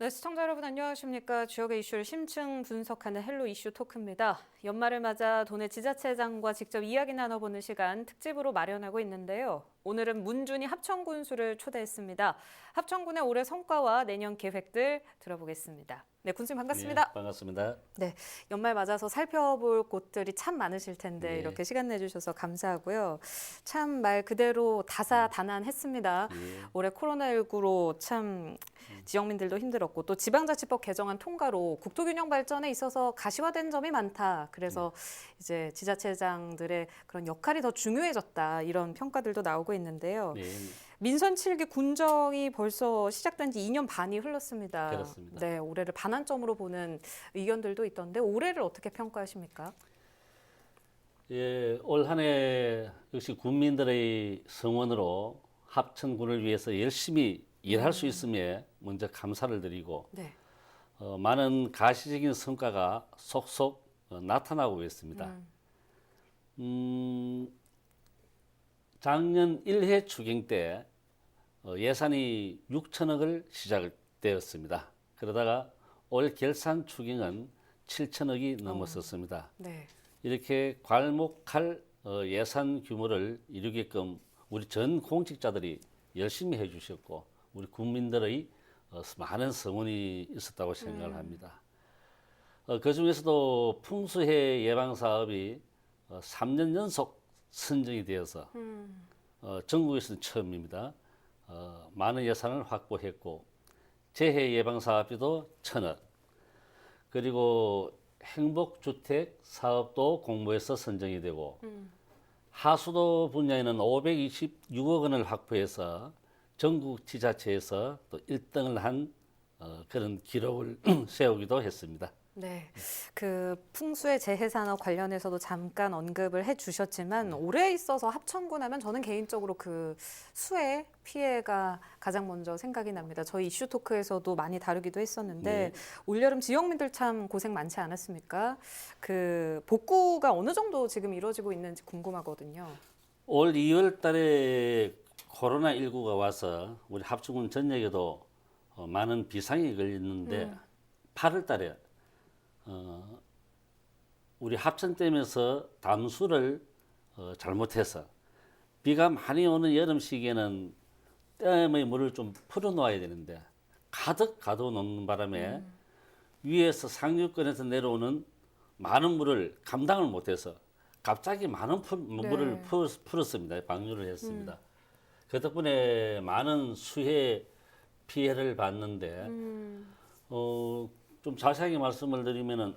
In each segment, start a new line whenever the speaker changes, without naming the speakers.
네, 시청자 여러분 안녕하십니까. 지역의 이슈를 심층 분석하는 헬로 이슈 토크입니다. 연말을 맞아 도내 지자체장과 직접 이야기 나눠보는 시간 특집으로 마련하고 있는데요. 오늘은 문준희 합천군수를 초대했습니다. 합천군의 올해 성과와 내년 계획들 들어보겠습니다. 네, 군수님 반갑습니다.
예, 반갑습니다.
네, 연말 맞아서 살펴볼 곳들이 참 많으실 텐데
예.
이렇게 시간 내주셔서 감사하고요. 참 말 그대로 다사다난했습니다.
예.
올해 코로나19로 참 지역민들도 힘들었고 또 지방자치법 개정안 통과로 국토균형 발전에 있어서 가시화된 점이 많다. 그래서 이제 지자체장들의 그런 역할이 더 중요해졌다. 이런 평가들도 나오고 있는데요.
예,
민선 7기 군정이 벌써 시작된 지 2년 반이 흘렀습니다.
그렇습니다.
네, 올해를 반환점으로 보는 의견들도 있던데 올해를 어떻게 평가하십니까?
예, 올 한 해 역시 국민들의 성원으로 합천군을 위해서 열심히 일할 수 있음에 먼저 감사를 드리고
네.
많은 가시적인 성과가 속속 나타나고 있습니다. 작년 1회 추경 때 예산이 6천억을 시작되었습니다. 그러다가 올 결산 추경은 7천억이 넘었었습니다.
네.
이렇게 괄목할 예산 규모를 이루게끔 우리 전 공직자들이 열심히 해주셨고 우리 국민들의 많은 성원이 있었다고 생각을 합니다. 그 중에서도 풍수해 예방 사업이 3년 연속 선정이 되어서 전국에서는 처음입니다. 많은 예산을 확보했고 재해 예방 사업비도 1,000억 그리고 행복주택 사업도 공모해서 선정이 되고 하수도 분야에는 526억 원을 확보해서 전국 지자체에서 또 1등을 한 그런 기록을 세우기도 했습니다.
네, 그 풍수의 재해산업 관련해서도 잠깐 언급을 해주셨지만 올해에 있어서 합천군 하면 저는 개인적으로 그 수해 피해가 가장 먼저 생각이 납니다. 저희 이슈 토크에서도 많이 다루기도 했었는데 올여름 지역민들 참 고생 많지 않았습니까? 그 복구가 어느 정도 지금 이루어지고 있는지 궁금하거든요.
올 2월 달에 코로나19가 와서 우리 합천군 전역에도 많은 비상이 걸렸는데 8월 달에 우리 합천댐에서 담수를 잘못해서 비가 많이 오는 여름 시기에는 댐의 물을 좀 풀어놓아야 되는데 가득 가둬놓는 바람에 위에서 상류권에서 내려오는 많은 물을 감당을 못해서 갑자기 많은 물을 풀었습니다. 방류를 했습니다. 그 덕분에 많은 수해 피해를 봤는데 좀 자세하게 말씀을 드리면은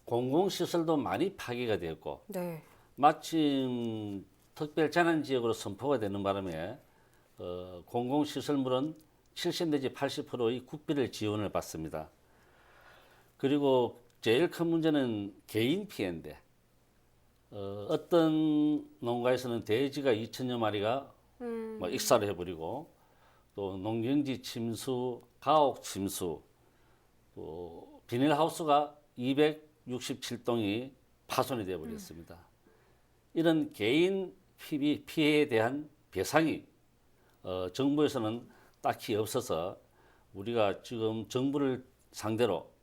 공공시설도 많이 파괴가 되었고
네.
마침 특별 재난 지역으로 선포가 되는 바람에 공공시설물은 70 내지 80%의 국비를 지원을 받습니다. 그리고 제일 큰 문제는 개인 피해인데 어떤 농가에서는 돼지가 2천여 마리가 뭐 익사를 해버리고 또 농경지 침수, 가옥 침수 또 비닐하우스가 267동이 파손이 되어버렸습니다. 이런 개인 피해에 대한 배상이 정부에서는 딱히 없어서 우리가 지금 정부를 상대로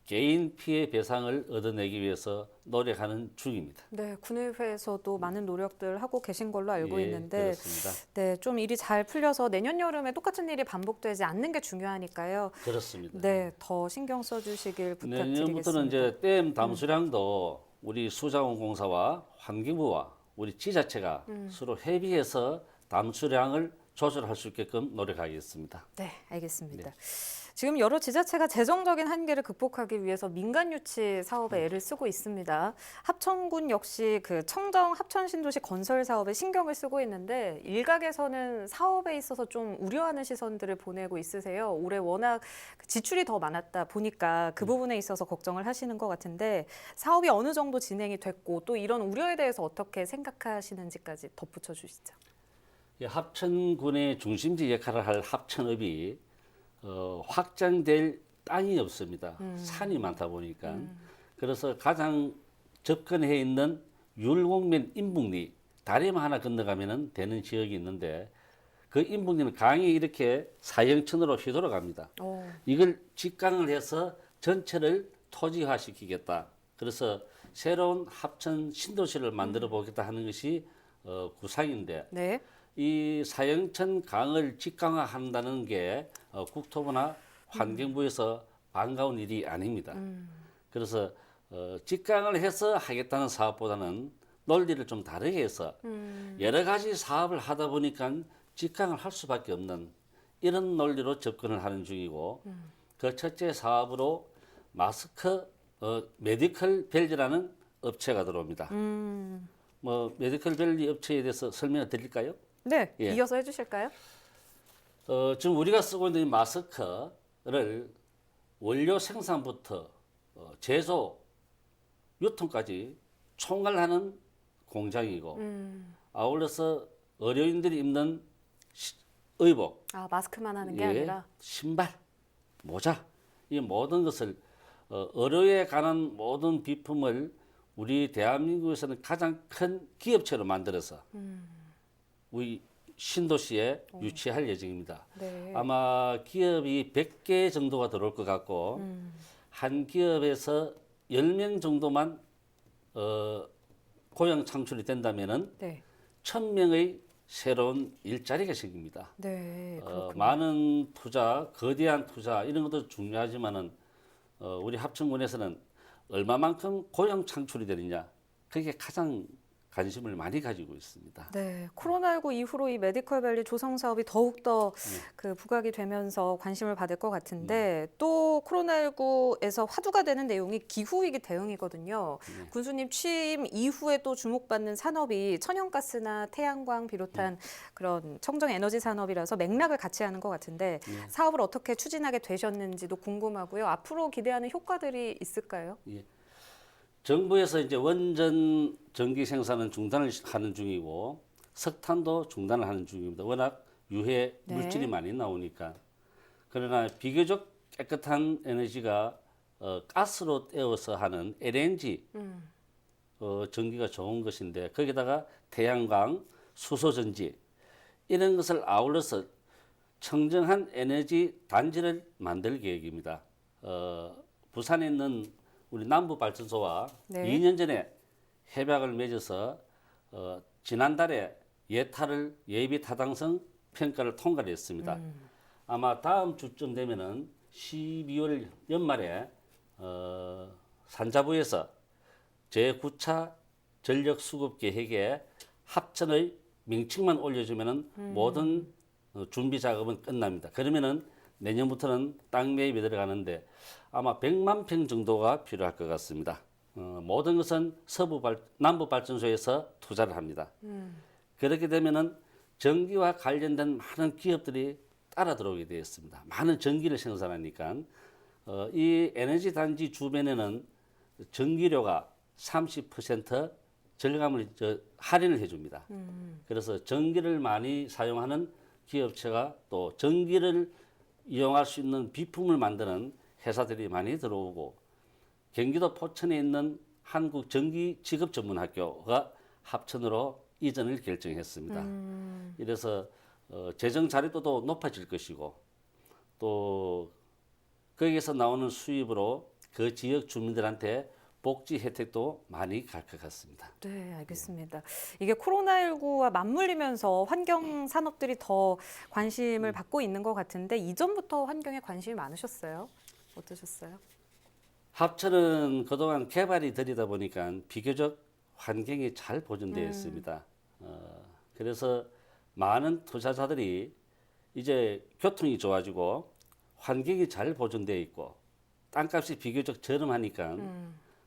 개인 피해 배상을 얻어내기 위해서 노력하는 중입니다.
네, 군의회에서도 많은 노력들 하고 계신 걸로 알고
예,
있는데,
그렇습니다.
네, 좀 일이 잘 풀려서 내년 여름에 똑같은 일이 반복되지 않는 게 중요하니까요.
그렇습니다.
네, 더 신경 써주시길
내년부터는
부탁드리겠습니다.
이제 댐 담수량도 우리 수자원공사와 환경부와 우리 지자체가 서로 협의해서 담수량을 조절할 수 있게끔 노력하겠습니다.
네, 알겠습니다. 지금 여러 지자체가 재정적인 한계를 극복하기 위해서 민간 유치 사업에 애를 쓰고 있습니다. 합천군 역시 그 청정 합천신도시 건설 사업에 신경을 쓰고 있는데 일각에서는 사업에 있어서 좀 우려하는 시선들을 보내고 있으세요. 올해 워낙 지출이 더 많았다 보니까 그 부분에 있어서 걱정을 하시는 것 같은데 사업이 어느 정도 진행이 됐고 또 이런 우려에 대해서 어떻게 생각하시는지까지 덧붙여 주시죠.
합천군의 중심지 역할을 할 합천읍이 확장될 땅이 없습니다. 산이 많다 보니까. 그래서 가장 접근해 있는 율곡면 인북리 다리만 하나 건너가면 되는 지역이 있는데 그 인북리는 강이 이렇게 사형천으로 휘돌아갑니다.
오.
이걸 직강을 해서 전체를 토지화시키겠다. 그래서 새로운 합천 신도시를 만들어 보겠다 하는 것이 구상인데
네.
이 사형천 강을 직강화한다는 게 국토부나 환경부에서 반가운 일이 아닙니다. 그래서 직강을 해서 하겠다는 사업보다는 논리를 좀 다르게 해서 여러 가지 사업을 하다 보니까 직강을 할 수밖에 없는 이런 논리로 접근을 하는 중이고 그 첫째 사업으로 메디컬 밸리라는 업체가 들어옵니다. 뭐 메디컬 밸리 업체에 대해서 설명을 드릴까요?
네.
예.
이어서 해주실까요?
지금 우리가 쓰고 있는 이 마스크를 원료 생산부터 제조, 유통까지 총괄하는 공장이고 아울러서 의료인들이 입는 의복,
아, 마스크만 하는 게
예,
아니라.
신발, 모자 이 모든 것을 의료에 관한 모든 비품을 우리 대한민국에서는 가장 큰 기업체로 만들어서 우리 신도시에 유치할 예정입니다.
네.
아마 기업이 100개 정도가 들어올 것 같고 한 기업에서 10명 정도만 고용 창출이 된다면은
네.
1000명의 새로운 일자리가 생깁니다.
네.
많은 투자, 거대한 투자 이런 것도 중요하지만은 우리 합천군에서는 얼마만큼 고용 창출이 되느냐 그게 가장 관심을 많이 가지고 있습니다.
네, 코로나19 이후로 이 메디컬밸리 조성 사업이 더욱더 그 부각이 되면서 관심을 받을 것 같은데 또 코로나19에서 화두가 되는 내용이 기후위기 대응이거든요. 군수님 취임 이후에 또 주목받는 산업이 천연가스나 태양광 비롯한 그런 청정 에너지 산업이라서 맥락을 같이 하는 것 같은데 사업을 어떻게 추진하게 되셨는지도 궁금하고요. 앞으로 기대하는 효과들이 있을까요?
예. 정부에서 이제 원전 전기 생산은 중단을 하는 중이고 석탄도 중단을 하는 중입니다. 워낙 유해
네.
물질이 많이 나오니까. 그러나 비교적 깨끗한 에너지가 가스로 떼어서 하는 LNG 전기가 좋은 것인데 거기다가 태양광, 수소전지 이런 것을 아울러서 청정한 에너지 단지를 만들 계획입니다. 부산에 있는 우리 남부발전소와
네.
2년 전에 협약을 맺어서 지난달에 예비 타당성 평가를 통과를 했습니다. 아마 다음 주쯤 되면은 12월 연말에 산자부에서 제9차 전력 수급 계획에 합천의 명칭만 올려주면은 모든 준비 작업은 끝납니다. 그러면은 내년부터는 땅 매입에 들어가는데 아마 100만 평 정도가 필요할 것 같습니다. 모든 것은 남부 발전소에서 투자를 합니다. 그렇게 되면은 전기와 관련된 많은 기업들이 따라 들어오게 되어 있습니다. 많은 전기를 생산하니까 이 에너지 단지 주변에는 전기료가 30% 절감을 할인을 해줍니다. 그래서 전기를 많이 사용하는 기업체가 또 전기를 이용할 수 있는 비품을 만드는 회사들이 많이 들어오고 경기도 포천에 있는 한국전기직업전문학교가 합천으로 이전을 결정했습니다. 이래서 재정 자립도도 높아질 것이고 또 거기에서 나오는 수입으로 그 지역 주민들한테 복지 혜택도 많이 갈 것 같습니다.
네, 알겠습니다. 이게 코로나19와 맞물리면서 환경 산업들이 더 관심을 받고 있는 것 같은데 이전부터 환경에 관심이 많으셨어요? 어떠셨어요?
합천은 그동안 개발이 들이다 보니까 비교적 환경이 잘 보존되어 있습니다. 그래서 많은 투자자들이 이제 교통이 좋아지고 환경이 잘 보존되어 있고 땅값이 비교적 저렴하니까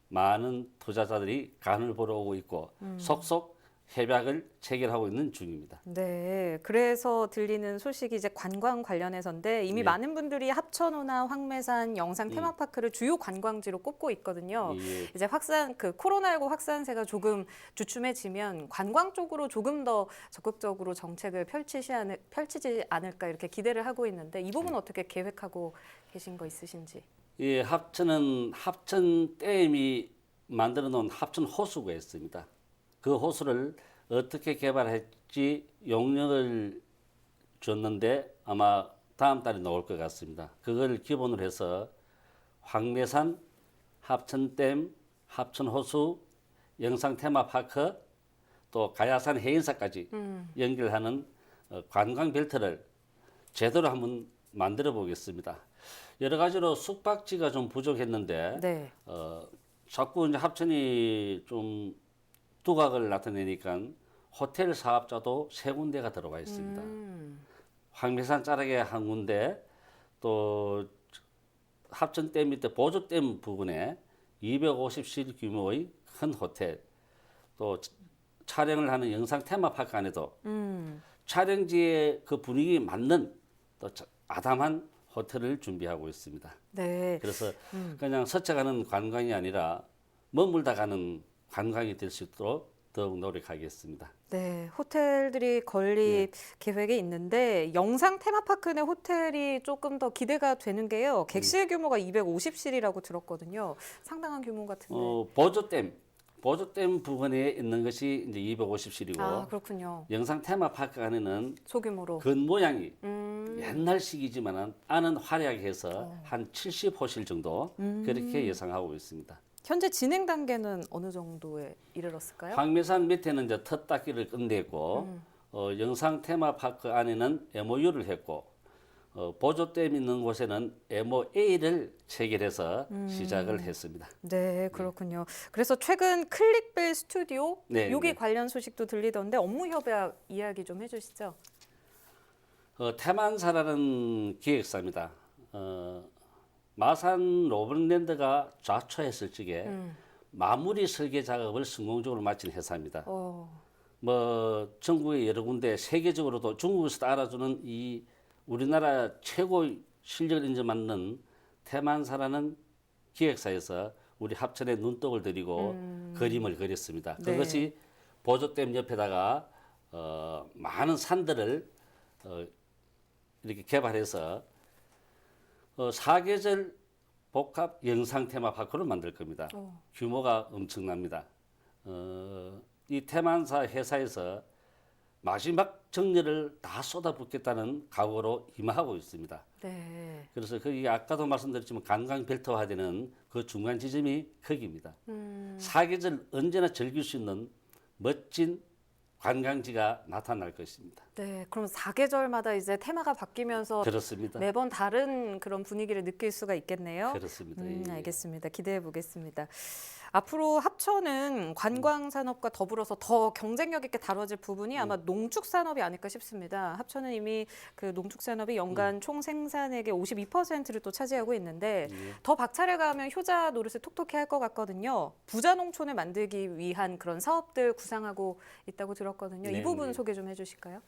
많은 투자자들이 간을 보러 오고 있고 속속 협약을 체결하고 있는 중입니다.
네, 그래서 들리는 소식이 이제 관광 관련해서인데 이미
네.
많은 분들이 합천호나 황매산 영상 테마파크를 주요 관광지로 꼽고 있거든요.
예.
이제 코로나19 확산세가 조금 주춤해지면 관광 쪽으로 조금 더 적극적으로 정책을 펼치지 않을까 이렇게 기대를 하고 있는데 이 부분 어떻게 계획하고 계신 거 있으신지?
예, 합천은 합천댐이 만들어 놓은 합천 호수가 있습니다. 그 호수를 어떻게 개발할지 용역을 줬는데 아마 다음 달에 나올 것 같습니다. 그걸 기본으로 해서 황내산, 합천댐, 합천호수, 영상 테마파크, 또 가야산 해인사까지 연결하는 관광 벨트를 제대로 한번 만들어 보겠습니다. 여러 가지로 숙박지가 좀 부족했는데
네.
자꾸 이제 합천이 좀 두각을 나타내니까 호텔 사업자도 세 군데가 들어가 있습니다. 황매산 자락에 한 군데, 또 합천댐 밑에 보조댐 부근에 250실 규모의 큰 호텔, 또 촬영을 하는 영상 테마파크 안에도 촬영지의 그 분위기에 맞는 또 아담한 호텔을 준비하고 있습니다.
네.
그래서 그냥 스쳐가는 관광이 아니라 머물다 가는 관광이 될 수 있도록 더욱 노력하겠습니다.
네, 호텔들이 건립 계획에 있는데 영상 테마파크 내 호텔이 조금 더 기대가 되는 게요. 객실 규모가 250실이라고 들었거든요. 상당한 규모 같은데.
보조댐 부근에 있는 것이 이제 250실이고
아, 그렇군요.
영상 테마파크 안에는
소규모로.
건 모양이 옛날식이지만 안은 화려하게 해서 한 70호실 정도 그렇게 예상하고 있습니다.
현재 진행 단계는 어느 정도에 이르렀을까요?
황매산 밑에는 이제 텃 닦기를 끝냈고 영상 테마파크 안에는 MOU를 했고 보조댐 있는 곳에는 MOA를 체결해서 시작을 했습니다.
네, 그렇군요. 그래서 최근 클릭벨 스튜디오
네,
여기
네.
관련 소식도 들리던데 업무 협약 이야기 좀 해주시죠.
태만사라는 기획사입니다. 마산 로블랜드가 좌초했을 적에 마무리 설계 작업을 성공적으로 마친 회사입니다. 뭐 전국의 여러 군데 세계적으로도 중국에서도 알아주는 이 우리나라 최고 실력을 인정받는 태만사라는 기획사에서 우리 합천에 눈독을 들이고 그림을 그렸습니다.
네.
그것이 보조댐 옆에다가 많은 산들을 이렇게 개발해서 사계절 복합 영상 테마파크를 만들 겁니다. 규모가 엄청납니다. 이 태만사 회사에서 마지막 정열을 다 쏟아붓겠다는 각오로 임하고 있습니다.
네.
그래서 거기 아까도 말씀드렸지만 관광 벨트화되는 그 중간 지점이 거기입니다. 사계절 언제나 즐길 수 있는 멋진 관광지가 나타날 것입니다.
네, 그럼 사계절마다 이제 테마가 바뀌면서
그렇습니다.
매번 다른 그런 분위기를 느낄 수가 있겠네요.
그렇습니다. 예.
알겠습니다. 기대해 보겠습니다. 앞으로 합천은 관광 산업과 더불어서 더 경쟁력 있게 다뤄질 부분이 아마 농축 산업이 아닐까 싶습니다. 합천은 이미 그 농축 산업이 연간 총 생산액의 52%를 또 차지하고 있는데 더 박차를 가하면 효자 노릇을 톡톡히 할 것 같거든요. 부자 농촌을 만들기 위한 그런 사업들 구상하고 있다고 들었거든요. 이
네,
부분
네.
소개 좀 해주실까요?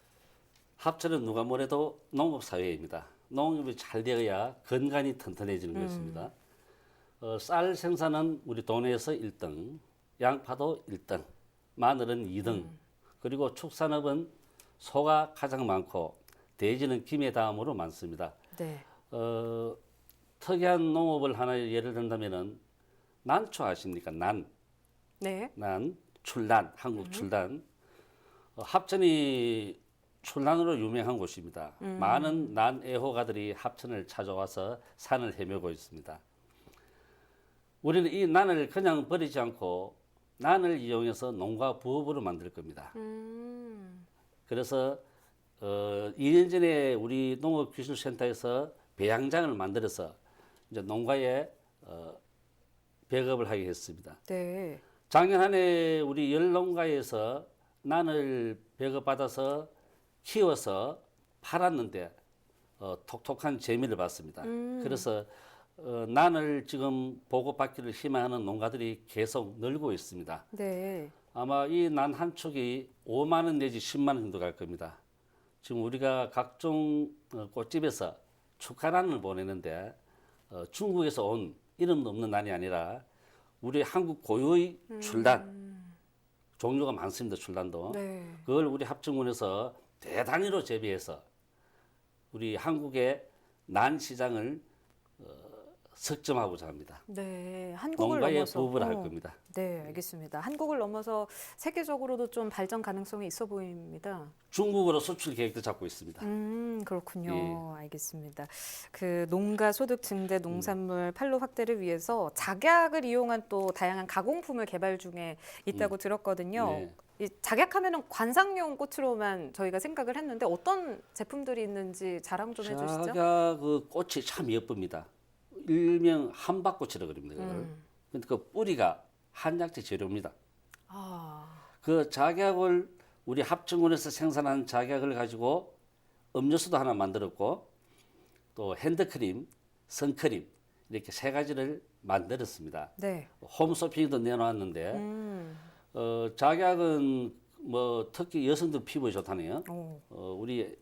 합천은 누가 뭐래도 농업 사회입니다. 농업이 잘 되어야 건강이 튼튼해지는 것입니다. 쌀 생산은 우리 도내에서 1등, 양파도 1등, 마늘은 2등, 그리고 축산업은 소가 가장 많고 돼지는 김에 다음으로 많습니다.
네.
특이한 농업을 하나 예를 든다면은 난초 아십니까?
네.
출란, 한국 출란. 합천이 출란으로 유명한 곳입니다. 많은 난 애호가들이 합천을 찾아와서 산을 헤매고 있습니다. 우리는 이 난을 그냥 버리지 않고 난을 이용해서 농가 부업으로 만들 겁니다. 그래서 2년 전에 우리 농업기술센터에서 배양장을 만들어서 이제 농가에 배급을 하게 했습니다.
네.
작년 한 해 우리 열농가에서 난을 배급받아서 키워서 팔았는데 톡톡한 재미를 봤습니다. 그래서 난을 지금 보급받기를 희망하는 농가들이 계속 늘고 있습니다.
네.
아마 이 난 한 축이 5만 원 내지 10만 원 정도 갈 겁니다. 지금 우리가 각종 꽃집에서 축하난을 보내는데 중국에서 온 이름도 없는 난이 아니라 우리 한국 고유의 출란 종류가 많습니다. 출란도
네.
그걸 우리 합천군에서 대단위로 재배해서 우리 한국의 난 시장을 석점하고자 합니다.
네, 한국을
농가의
넘어서
부업을 할 겁니다.
네, 알겠습니다. 한국을 넘어서 세계적으로도 좀 발전 가능성이 있어 보입니다.
중국으로 수출 계획도 잡고 있습니다.
그렇군요. 알겠습니다. 그 농가 소득 증대, 농산물 판로 확대를 위해서 작약을 이용한 또 다양한 가공품을 개발 중에 있다고 들었거든요.
네.
이 작약하면은 관상용 꽃으로만 저희가 생각을 했는데 어떤 제품들이 있는지 자랑 좀 해주시죠.
작약 그 꽃이 참 예쁩니다. 일명 한박꽃이라고 그럽니다. 그걸. 근데 그 뿌리가 한약재 재료입니다.
아,
그 작약을 우리 합천군에서 생산한 작약을 가지고 음료수도 하나 만들었고 또 핸드크림, 선크림 이렇게 세 가지를 만들었습니다.
네.
홈쇼핑도 내놓았는데 작약은 뭐 특히 여성들 피부에 좋다네요. 우리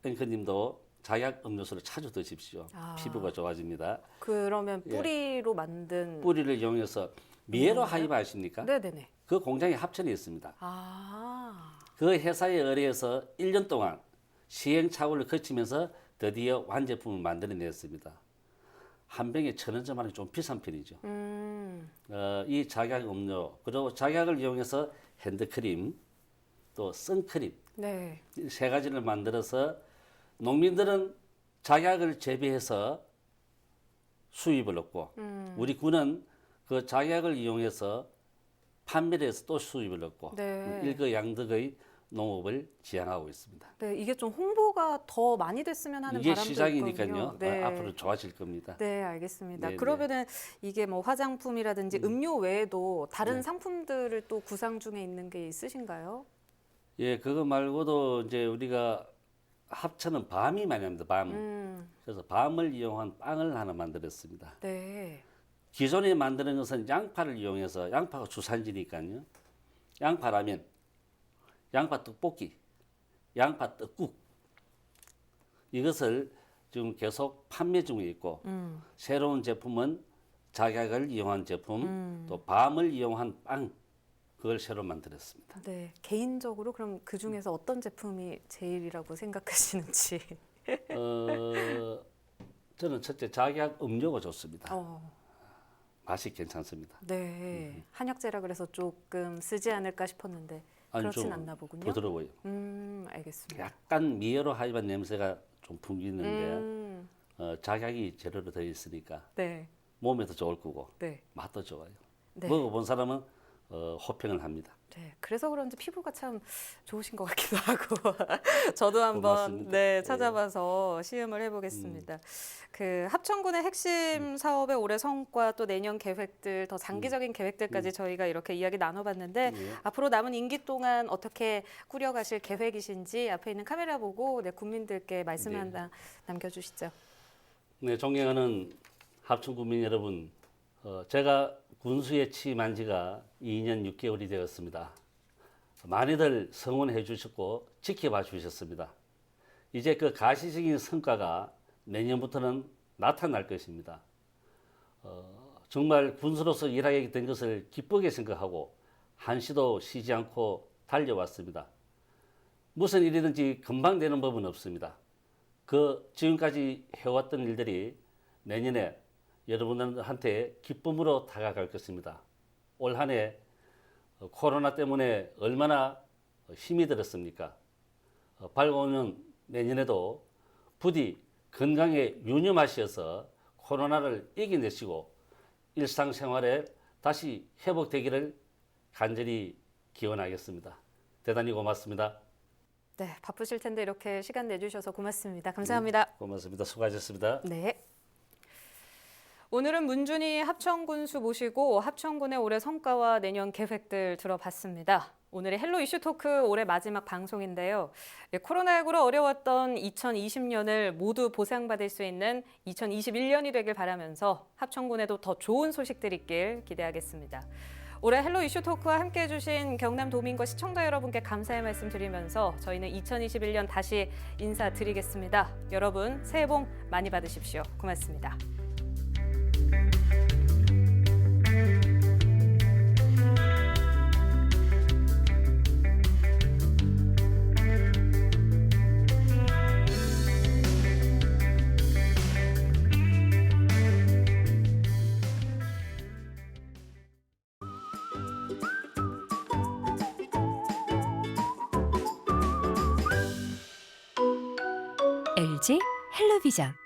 앵커님도 작약 음료수를 자주 드십시오. 피부가 좋아집니다.
그러면 뿌리로 만든
뿌리를 이용해서 미에로 하이브 아십니까?
네네네.
그 공장이 합천에 있습니다.
아,
그 회사에 의뢰해서 1년 동안 시행착오를 거치면서 드디어 완제품을 만들어냈습니다. 한 병에 1,000원 좀 하는 게 좀 비싼 편이죠. 이 작약 음료 그리고 작약을 이용해서 핸드크림 또 선크림
네.
이 세 가지를 만들어서 농민들은 작약을 재배해서 수입을 얻고 우리 군은 그 작약을 이용해서 판매를 해서 또 수입을 얻고
네.
일거양득의 농업을 지향하고 있습니다.
네, 이게 좀 홍보가 더 많이 됐으면 하는
이게
바람도
시장이니까요.
있거든요. 네.
앞으로 좋아질 겁니다.
네, 알겠습니다.
네,
그러면은 이게 뭐 화장품이라든지 음료 외에도 다른 상품들을 또 구상 중에 있는 게 있으신가요?
예, 그거 말고도 이제 우리가 합천은 밤이 많이 합니다. 밤. 그래서 밤을 이용한 빵을 하나 만들었습니다.
네.
기존에 만드는 것은 양파를 이용해서 양파가 주산지니까요. 양파라면, 양파 떡볶이, 양파 떡국 이것을 지금 계속 판매 중에 있고 새로운 제품은 작약을 이용한 제품, 또 밤을 이용한 빵 그걸 새로 만들었습니다.
네. 개인적으로 그럼 그 중에서 어떤 제품이 제일이라고 생각하시는지.
저는 첫째 작약 음료가 좋습니다.
어,
맛이 괜찮습니다.
네. 한약재라 그래서 조금 쓰지 않을까 싶었는데
아니,
그렇진
좀
않나 보군요.
부드러워요.
알겠습니다.
약간 미에로 하이반 냄새가 좀 풍기는데
음,
작약이 재료로 되어 있으니까
네.
몸에도 좋을 거고
네.
맛도 좋아요.
네.
먹어본 사람은 호평을 합니다.
네, 그래서 그런지 피부가 참 좋으신 것 같기도 하고 저도 한번
고맙습니다.
네, 찾아봐서 시음을 해보겠습니다. 그 합천군의 핵심 사업의 올해 성과 또 내년 계획들 더 장기적인 계획들까지 저희가 이렇게 이야기 나눠봤는데 앞으로 남은 임기 동안 어떻게 꾸려가실 계획이신지 앞에 있는 카메라 보고 네, 국민들께 말씀
네.
하나 남겨주시죠.
네, 존경하는 합천 국민 여러분, 제가 군수에 취임한 지가 2년 6개월이 되었습니다. 많이들 성원해 주셨고 지켜봐 주셨습니다. 이제 그 가시적인 성과가 내년부터는 나타날 것입니다. 정말 군수로서 일하게 된 것을 기쁘게 생각하고 한시도 쉬지 않고 달려왔습니다. 무슨 일이든지 금방 되는 법은 없습니다. 그 지금까지 해왔던 일들이 내년에 여러분들한테 기쁨으로 다가갈 것입니다. 올 한 해 코로나 때문에 얼마나 힘이 들었습니까? 밝아오는 내년에도 부디 건강에 유념하셔서 코로나를 이겨내시고 일상생활에 다시 회복되기를 간절히 기원하겠습니다. 대단히 고맙습니다.
네, 바쁘실 텐데 이렇게 시간 내주셔서 고맙습니다. 감사합니다.
고맙습니다. 수고하셨습니다.
네. 오늘은 문준희 합천군수 모시고 합천군의 올해 성과와 내년 계획들 들어봤습니다. 오늘의 헬로 이슈 토크 올해 마지막 방송인데요. 코로나19로 어려웠던 2020년을 모두 보상받을 수 있는 2021년이 되길 바라면서 합천군에도 더 좋은 소식들 있길 기대하겠습니다. 올해 헬로 이슈 토크와 함께해 주신 경남 도민과 시청자 여러분께 감사의 말씀 드리면서 저희는 2021년 다시 인사드리겠습니다. 여러분 새해 복 많이 받으십시오. 고맙습니다.
LG 헬로비전.